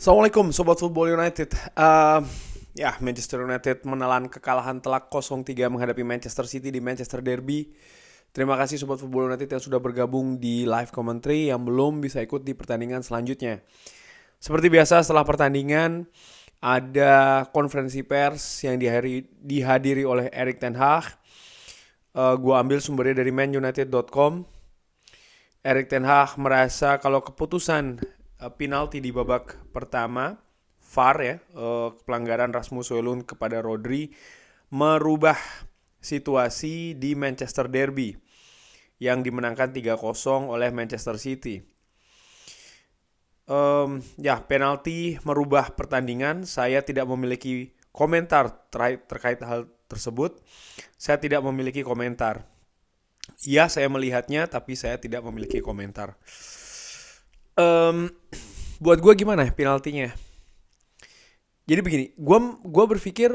Assalamualaikum Sobat Football United. Manchester United menelan kekalahan telak 0-3 menghadapi Manchester City di Manchester Derby. Terima kasih Sobat Football United yang sudah bergabung di live commentary, yang belum bisa ikut di pertandingan selanjutnya. Seperti biasa setelah pertandingan ada konferensi pers yang dihadiri oleh Erik ten Hag. Gua ambil sumbernya dari manunited.com. Erik ten Hag merasa kalau keputusan penalti di babak pertama VAR pelanggaran Rasmus Højlund kepada Rodri merubah situasi di Manchester Derby yang dimenangkan 3-0 oleh Manchester City. Penalti merubah pertandingan. Saya tidak memiliki komentar terkait hal tersebut. Saya tidak memiliki komentar. Iya, saya melihatnya, tapi saya tidak memiliki komentar. Buat gue gimana penaltinya? Jadi begini, gue berpikir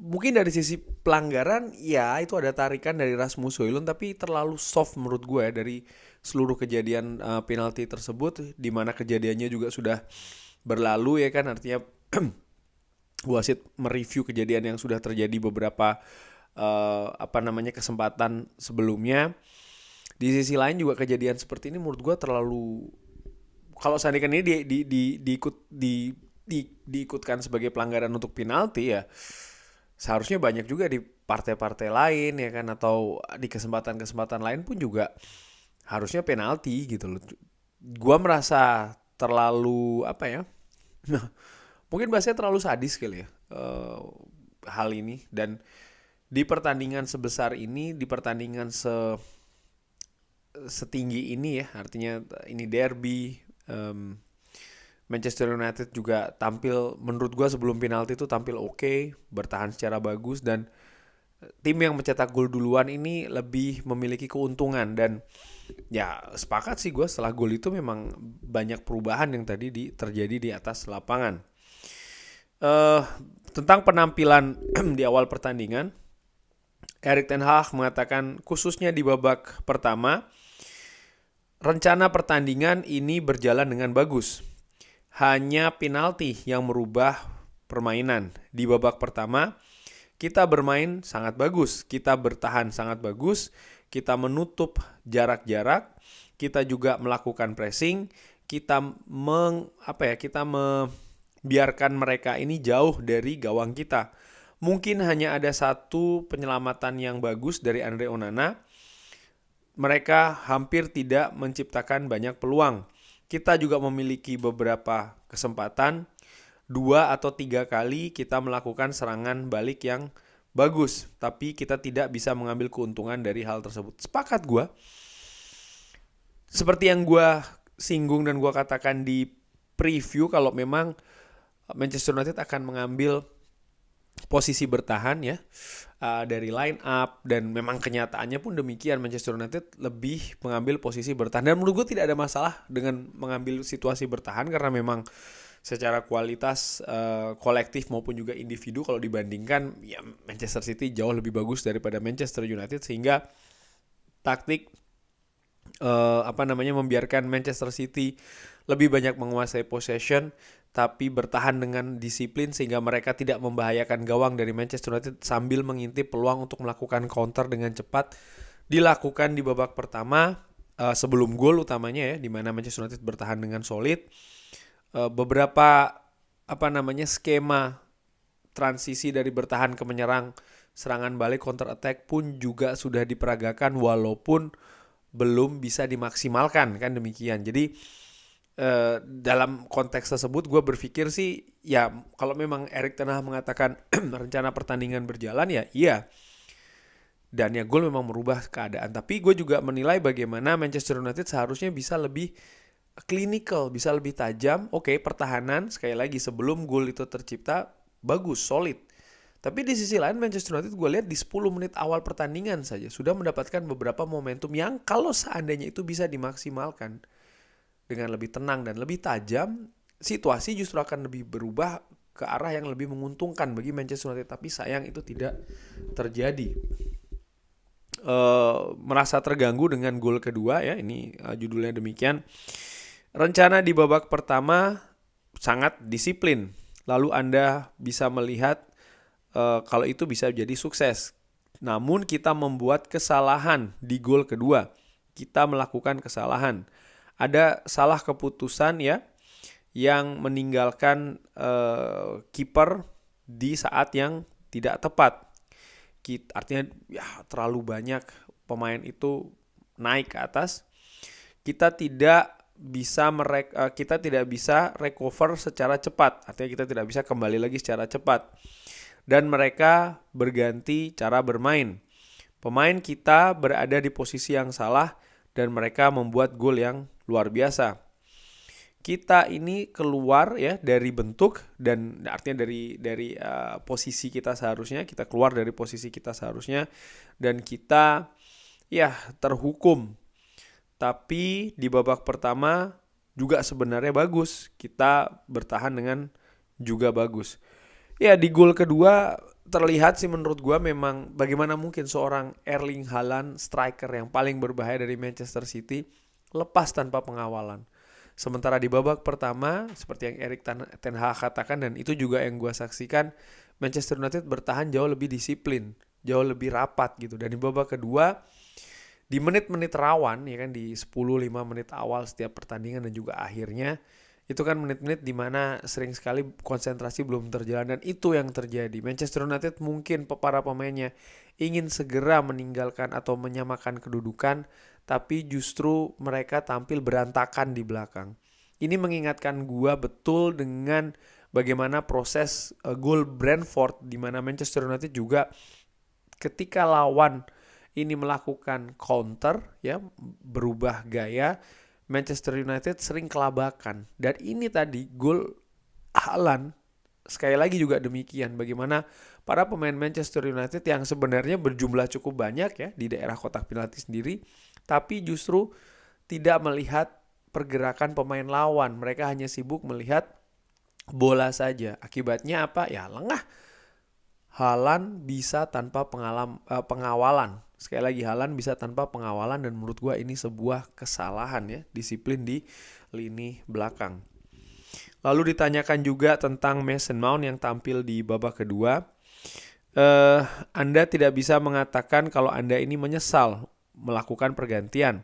mungkin dari sisi pelanggaran, ya itu ada tarikan dari Rasmus Højlund, tapi terlalu soft menurut gue dari seluruh kejadian penalti tersebut, di mana kejadiannya juga sudah berlalu ya kan, artinya wasit mereview kejadian yang sudah terjadi beberapa kesempatan sebelumnya. Di sisi lain juga kejadian seperti ini menurut gue terlalu, kalau seandainya ini diikutkan sebagai pelanggaran untuk penalti ya seharusnya banyak juga di partai-partai lain ya kan, atau di kesempatan-kesempatan lain pun juga harusnya penalti gitu loh. Gua merasa terlalu mungkin bahasanya terlalu sadis kali ya hal ini. Dan di pertandingan sebesar ini, di pertandingan setinggi ini ya, artinya ini derby, Manchester United juga tampil, menurut gue sebelum penalti itu tampil oke, bertahan secara bagus, dan tim yang mencetak gol duluan ini lebih memiliki keuntungan. Dan ya sepakat sih gue, setelah gol itu memang banyak perubahan yang tadi terjadi di atas lapangan. Tentang penampilan di awal pertandingan, Erik ten Hag mengatakan khususnya di babak pertama, rencana pertandingan ini berjalan dengan bagus. Hanya penalti yang merubah permainan. Di babak pertama, kita bermain sangat bagus, kita bertahan sangat bagus, kita menutup jarak-jarak, kita juga melakukan pressing, kita membiarkan mereka ini jauh dari gawang kita. Mungkin hanya ada satu penyelamatan yang bagus dari Andre Onana. Mereka hampir tidak menciptakan banyak peluang. Kita juga memiliki beberapa kesempatan, 2 atau 3 kali kita melakukan serangan balik yang bagus, tapi kita tidak bisa mengambil keuntungan dari hal tersebut. Sepakat gue. Seperti yang gue singgung dan gue katakan di preview, kalau memang Manchester United akan mengambil posisi bertahan ya dari line up, dan memang kenyataannya pun demikian, Manchester United lebih mengambil posisi bertahan. Dan menurut gue tidak ada masalah dengan mengambil situasi bertahan, karena memang secara kualitas kolektif maupun juga individu kalau dibandingkan ya Manchester City jauh lebih bagus daripada Manchester United, sehingga taktik membiarkan Manchester City lebih banyak menguasai possession tapi bertahan dengan disiplin sehingga mereka tidak membahayakan gawang dari Manchester United sambil mengintip peluang untuk melakukan counter dengan cepat dilakukan di babak pertama sebelum gol utamanya ya, di mana Manchester United bertahan dengan solid. Beberapa skema transisi dari bertahan ke menyerang, serangan balik, counter attack pun juga sudah diperagakan walaupun belum bisa dimaksimalkan kan, demikian. Jadi dalam konteks tersebut gue berpikir sih ya, kalau memang Erik ten Hag mengatakan rencana pertandingan berjalan ya iya, dan ya gol memang merubah keadaan. Tapi gue juga menilai bagaimana Manchester United seharusnya bisa lebih clinical, bisa lebih tajam. Oke, pertahanan sekali lagi sebelum gol itu tercipta bagus, solid. Tapi di sisi lain Manchester United gue lihat di 10 menit awal pertandingan saja sudah mendapatkan beberapa momentum yang kalau seandainya itu bisa dimaksimalkan dengan lebih tenang dan lebih tajam, situasi justru akan lebih berubah ke arah yang lebih menguntungkan bagi Manchester United. Tapi sayang itu tidak terjadi. Merasa terganggu dengan gol kedua ya, ini judulnya demikian. Rencana di babak pertama sangat disiplin. Lalu Anda bisa melihat kalau itu bisa jadi sukses. Namun kita membuat kesalahan di gol kedua. Kita melakukan kesalahan. Ada salah keputusan ya yang meninggalkan kiper di saat yang tidak tepat. Artinya ya terlalu banyak pemain itu naik ke atas. Kita tidak bisa recover secara cepat. Artinya kita tidak bisa kembali lagi secara cepat. Dan mereka berganti cara bermain. Pemain kita berada di posisi yang salah dan mereka membuat gol yang luar biasa. Kita ini keluar ya dari bentuk dan artinya dari posisi kita seharusnya, kita keluar dari posisi kita seharusnya dan kita ya terhukum. Tapi di babak pertama juga sebenarnya bagus. Kita bertahan dengan juga bagus. Ya di gol kedua terlihat sih menurut gua memang bagaimana mungkin seorang Erling Haaland, striker yang paling berbahaya dari Manchester City, lepas tanpa pengawalan. Sementara di babak pertama, seperti yang Erik ten Hag katakan dan itu juga yang gua saksikan, Manchester United bertahan jauh lebih disiplin, jauh lebih rapat gitu. Dan di babak kedua, di menit-menit rawan ya kan di 10-5 menit awal setiap pertandingan dan juga akhirnya itu kan menit-menit di mana sering sekali konsentrasi belum terjalan dan itu yang terjadi. Manchester United mungkin para pemainnya ingin segera meninggalkan atau menyamakan kedudukan, tapi justru mereka tampil berantakan di belakang. Ini mengingatkan gua betul dengan bagaimana proses gol Brentford di mana Manchester United juga ketika lawan ini melakukan counter ya, berubah gaya, Manchester United sering kelabakan. Dan ini tadi gol Haaland sekali lagi juga demikian. Bagaimana para pemain Manchester United yang sebenarnya berjumlah cukup banyak ya di daerah kotak penalti sendiri, tapi justru tidak melihat pergerakan pemain lawan. Mereka hanya sibuk melihat bola saja. Akibatnya apa? Ya lengah. Haaland bisa tanpa pengawalan. Sekali lagi Haaland bisa tanpa pengawalan dan menurut gue ini sebuah kesalahan ya, disiplin di lini belakang. Lalu ditanyakan juga tentang Mason Mount yang tampil di babak kedua. Anda tidak bisa mengatakan kalau Anda ini menyesal melakukan pergantian.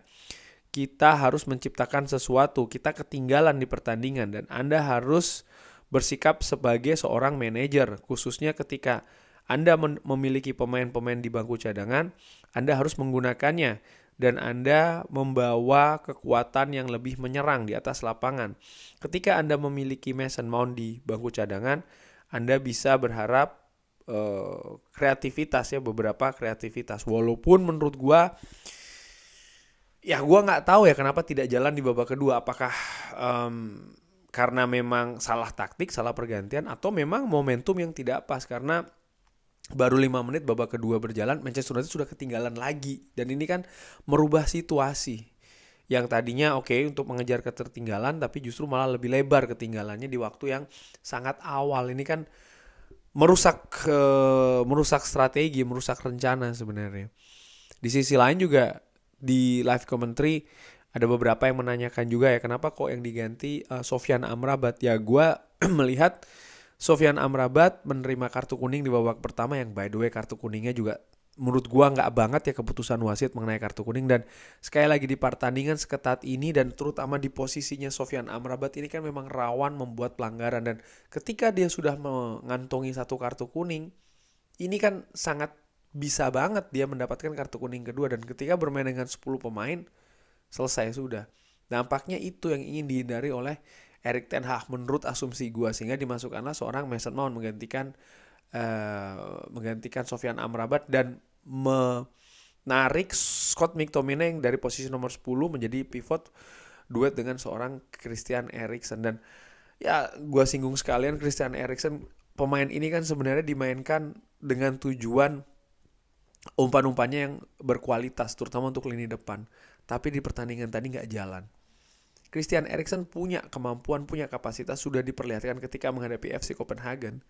Kita harus menciptakan sesuatu, kita ketinggalan di pertandingan dan Anda harus bersikap sebagai seorang manajer, khususnya ketika Anda memiliki pemain-pemain di bangku cadangan, Anda harus menggunakannya dan Anda membawa kekuatan yang lebih menyerang di atas lapangan. Ketika Anda memiliki Mason Mount di bangku cadangan, Anda bisa berharap kreativitas ya, beberapa kreativitas. Walaupun menurut gua ya gua nggak tahu ya kenapa tidak jalan di babak kedua. Apakah karena memang salah taktik, salah pergantian, atau memang momentum yang tidak pas karena baru 5 menit babak kedua berjalan, Manchester United sudah ketinggalan lagi. Dan ini kan merubah situasi. Yang tadinya oke untuk mengejar ketertinggalan, tapi justru malah lebih lebar ketinggalannya di waktu yang sangat awal. Ini kan merusak strategi, merusak rencana sebenarnya. Di sisi lain juga di live commentary ada beberapa yang menanyakan juga ya kenapa kok yang diganti Sofyan Amrabat. Ya gue melihat Sofyan Amrabat menerima kartu kuning di babak pertama yang by the way kartu kuningnya juga menurut gua nggak banget ya keputusan wasit mengenai kartu kuning. Dan sekali lagi di pertandingan seketat ini dan terutama di posisinya Sofyan Amrabat ini kan memang rawan membuat pelanggaran. Dan ketika dia sudah mengantongi satu kartu kuning, ini kan sangat bisa banget dia mendapatkan kartu kuning kedua. Dan ketika bermain dengan 10 pemain, selesai sudah. Nampaknya itu yang ingin dihindari oleh Erik ten Hag menurut asumsi gue, sehingga dimasukkanlah seorang Mason Mount menggantikan Sofyan Amrabat dan menarik Scott McTominay yang dari posisi nomor 10 menjadi pivot duet dengan seorang Christian Eriksen. Dan ya gue singgung sekalian Christian Eriksen, pemain ini kan sebenarnya dimainkan dengan tujuan umpan-umpannya yang berkualitas terutama untuk lini depan, tapi di pertandingan tadi gak jalan. Christian Eriksen punya kemampuan, punya kapasitas, sudah diperlihatkan ketika menghadapi FC Copenhagen.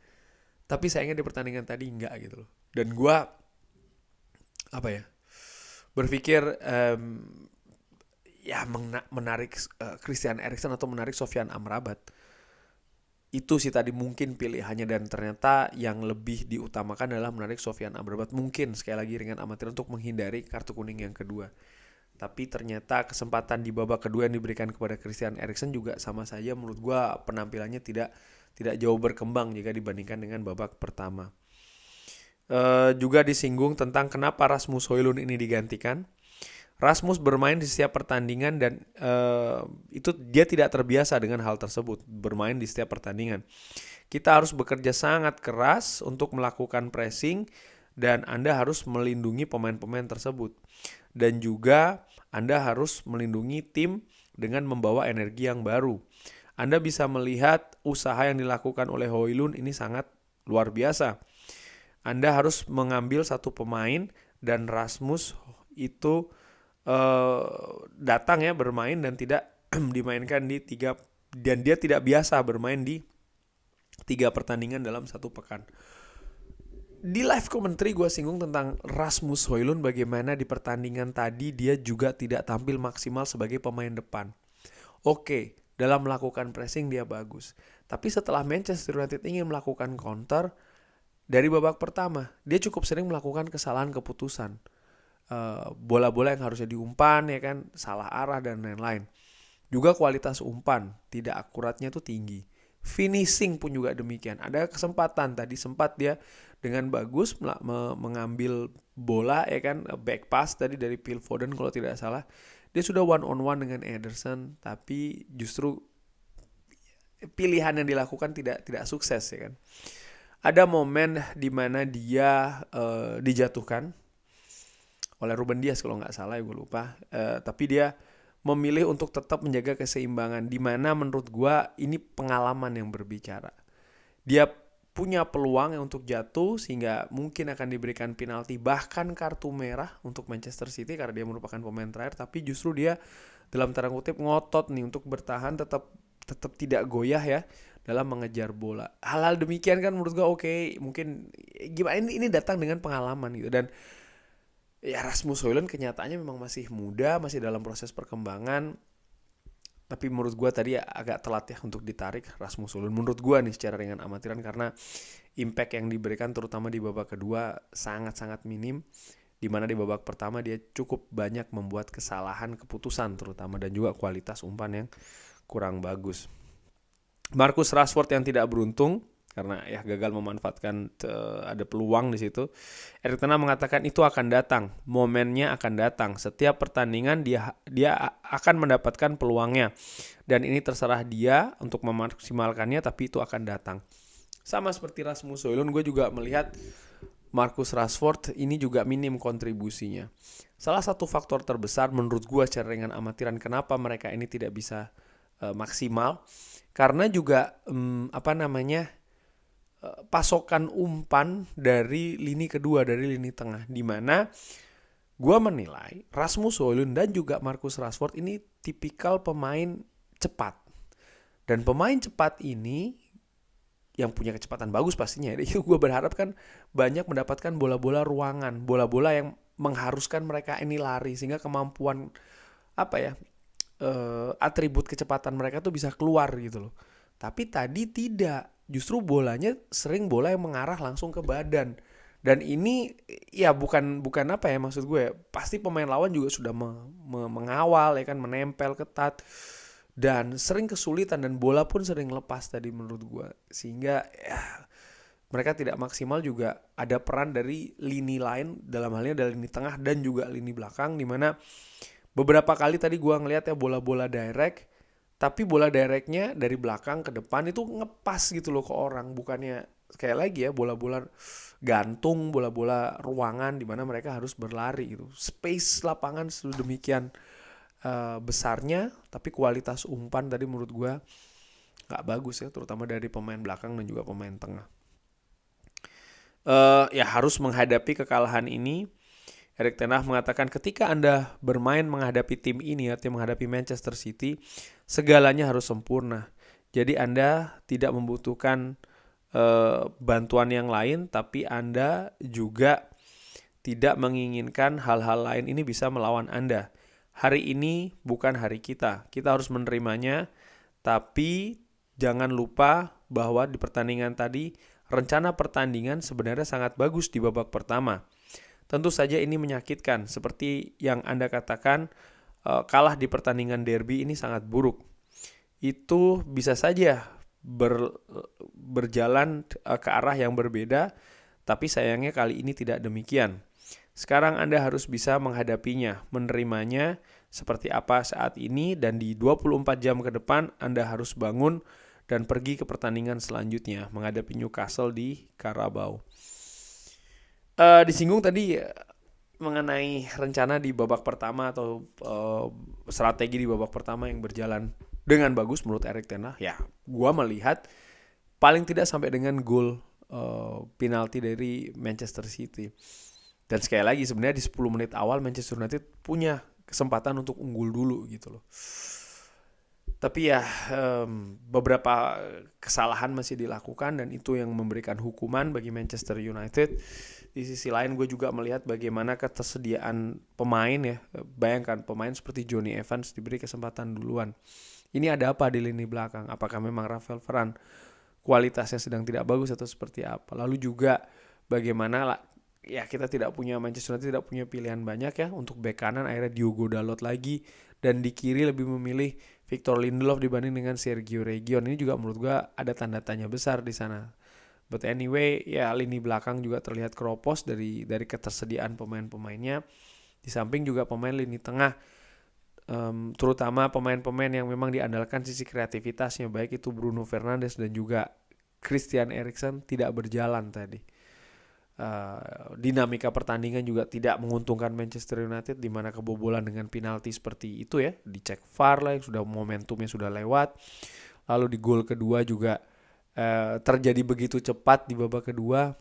Tapi sayangnya di pertandingan tadi enggak gitu loh. Dan gue berpikir menarik Christian Eriksen atau menarik Sofyan Amrabat. itu sih tadi mungkin pilihannya, dan ternyata yang lebih diutamakan adalah menarik Sofyan Amrabat, mungkin sekali lagi dengan amatiran untuk menghindari kartu kuning yang kedua. Tapi ternyata kesempatan di babak kedua yang diberikan kepada Christian Eriksen juga sama saja menurut gue penampilannya tidak jauh berkembang jika dibandingkan dengan babak pertama. Juga disinggung tentang kenapa Rasmus Højlund ini digantikan. Rasmus bermain di setiap pertandingan dan itu dia tidak terbiasa dengan hal tersebut, bermain di setiap pertandingan. Kita harus bekerja sangat keras untuk melakukan pressing dan Anda harus melindungi pemain-pemain tersebut. Dan juga Anda harus melindungi tim dengan membawa energi yang baru. Anda bisa melihat usaha yang dilakukan oleh Højlund ini sangat luar biasa. Anda harus mengambil satu pemain dan Rasmus itu datang ya bermain dan tidak dimainkan di 3, dan dia tidak biasa bermain di 3 pertandingan dalam satu pekan. Di live commentary gue singgung tentang Rasmus Højlund, bagaimana di pertandingan tadi dia juga tidak tampil maksimal sebagai pemain depan. Oke, dalam melakukan pressing dia bagus, tapi setelah Manchester United ingin melakukan counter dari babak pertama, dia cukup sering melakukan kesalahan keputusan. Bola-bola yang harusnya diumpan ya kan salah arah dan lain-lain. Juga kualitas umpan tidak akuratnya tuh tinggi. Finishing pun juga demikian. Ada kesempatan tadi sempat dia dengan bagus mengambil bola ya kan, back pass tadi dari Phil Foden kalau tidak salah. Dia sudah one on one dengan Ederson, tapi justru pilihan yang dilakukan tidak sukses ya kan. Ada momen di mana dia dijatuhkan oleh Ruben Dias kalau nggak salah, gue lupa. Tapi dia memilih untuk tetap menjaga keseimbangan, di mana menurut gue ini pengalaman yang berbicara. Dia punya peluang untuk jatuh sehingga mungkin akan diberikan penalti, bahkan kartu merah untuk Manchester City karena dia merupakan pemain terakhir. Tapi justru dia dalam tanda kutip ngotot nih untuk bertahan, tetap tidak goyah ya dalam mengejar bola. Hal-hal demikian kan menurut gue oke, mungkin gimana ini datang dengan pengalaman gitu. Dan ya Rasmus Højlund kenyataannya memang masih muda, masih dalam proses perkembangan. Tapi menurut gue tadi ya agak telat ya untuk ditarik Rasmus Højlund. Menurut gue nih secara ringan amatiran, karena impact yang diberikan terutama di babak kedua sangat-sangat minim. Dimana di babak pertama dia cukup banyak membuat kesalahan keputusan terutama, dan juga kualitas umpan yang kurang bagus. Marcus Rashford yang tidak beruntung karena ya gagal memanfaatkan ada peluang di situ. Erik ten Hag mengatakan itu akan datang, momennya akan datang. Setiap pertandingan dia akan mendapatkan peluangnya, dan ini terserah dia untuk memaksimalkannya, tapi itu akan datang. Sama seperti Rasmus Højlund, gue juga melihat Marcus Rashford ini juga minim kontribusinya. Salah satu faktor terbesar menurut gue secara ringan amatiran kenapa mereka ini tidak bisa maksimal, karena juga pasokan umpan dari lini kedua, dari lini tengah, di mana gue menilai Rasmus Højlund dan juga Marcus Rashford ini tipikal pemain cepat, dan pemain cepat ini yang punya kecepatan bagus pastinya. Itu gue berharap kan banyak mendapatkan bola-bola ruangan, bola-bola yang mengharuskan mereka ini lari, sehingga kemampuan atribut kecepatan mereka tuh bisa keluar gitu loh. Tapi tadi tidak, justru bolanya sering bola yang mengarah langsung ke badan. Dan ini ya bukan maksud gue, pasti pemain lawan juga sudah mengawal ya kan, menempel ketat dan sering kesulitan, dan bola pun sering lepas tadi menurut gue, sehingga ya mereka tidak maksimal. Juga ada peran dari lini lain, dalam halnya dari lini tengah dan juga lini belakang, dimana beberapa kali tadi gue ngeliat ya bola-bola direct, tapi bola directnya dari belakang ke depan itu ngepas gitu loh ke orang, bukannya kayak lagi ya bola-bola gantung, bola-bola ruangan di mana mereka harus berlari gitu. Space lapangan sedemikian besarnya, tapi kualitas umpan tadi menurut gue nggak bagus ya, terutama dari pemain belakang dan juga pemain tengah. Ya harus menghadapi kekalahan ini. Erik ten Hag mengatakan ketika Anda bermain menghadapi tim ini, artinya menghadapi Manchester City, segalanya harus sempurna. Jadi Anda tidak membutuhkan bantuan yang lain, tapi Anda juga tidak menginginkan hal-hal lain ini bisa melawan Anda. Hari ini bukan hari kita harus menerimanya, tapi jangan lupa bahwa di pertandingan tadi rencana pertandingan sebenarnya sangat bagus di babak pertama. Tentu saja ini menyakitkan, seperti yang Anda katakan, kalah di pertandingan derby ini sangat buruk. Itu bisa saja berjalan ke arah yang berbeda, tapi sayangnya kali ini tidak demikian. Sekarang Anda harus bisa menghadapinya, menerimanya seperti apa saat ini, dan di 24 jam ke depan Anda harus bangun dan pergi ke pertandingan selanjutnya menghadapi Newcastle di Carabao. Disinggung tadi mengenai rencana di babak pertama atau strategi di babak pertama yang berjalan dengan bagus menurut Erik ten Hag. Ya, gua melihat paling tidak sampai dengan gol penalti dari Manchester City. Dan sekali lagi sebenarnya di 10 menit awal Manchester United punya kesempatan untuk unggul dulu gitu loh. Tapi ya beberapa kesalahan masih dilakukan dan itu yang memberikan hukuman bagi Manchester United. Di sisi lain gue juga melihat bagaimana ketersediaan pemain ya. Bayangkan pemain seperti Johnny Evans diberi kesempatan duluan. Ini ada apa di lini belakang? Apakah memang Rafael Varane kualitasnya sedang tidak bagus atau seperti apa? Lalu juga bagaimana ya kita Manchester United tidak punya pilihan banyak ya untuk bek kanan, akhirnya Diogo Dalot lagi, dan di kiri lebih memilih Victor Lindelof dibanding dengan Sergio Reguilon. Ini juga menurut gue ada tanda tanya besar di sana. But anyway, ya lini belakang juga terlihat keropos dari ketersediaan pemain-pemainnya. Di samping juga pemain lini tengah, terutama pemain-pemain yang memang diandalkan sisi kreativitasnya, baik itu Bruno Fernandes dan juga Christian Eriksen, tidak berjalan tadi. Dinamika pertandingan juga tidak menguntungkan Manchester United, di mana kebobolan dengan penalti seperti itu ya, dicek VAR lah, yang sudah momentumnya sudah lewat. Lalu di gol kedua juga terjadi begitu cepat di babak kedua,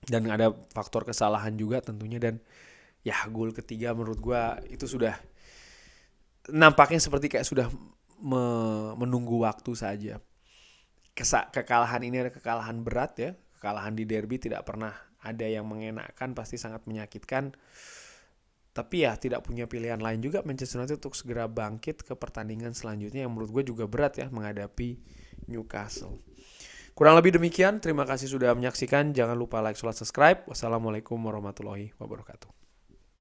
dan ada faktor kesalahan juga tentunya. Dan ya gol ketiga menurut gue itu sudah nampaknya seperti kayak sudah menunggu waktu saja. Kekalahan ini ada kekalahan berat ya. Kekalahan di derby tidak pernah ada yang mengenakan, pasti sangat menyakitkan. Tapi ya tidak punya pilihan lain juga Manchester United untuk segera bangkit ke pertandingan selanjutnya yang menurut gue juga berat ya, menghadapi Newcastle. Kurang lebih demikian, terima kasih sudah menyaksikan. Jangan lupa like, subscribe. Wassalamualaikum warahmatullahi wabarakatuh.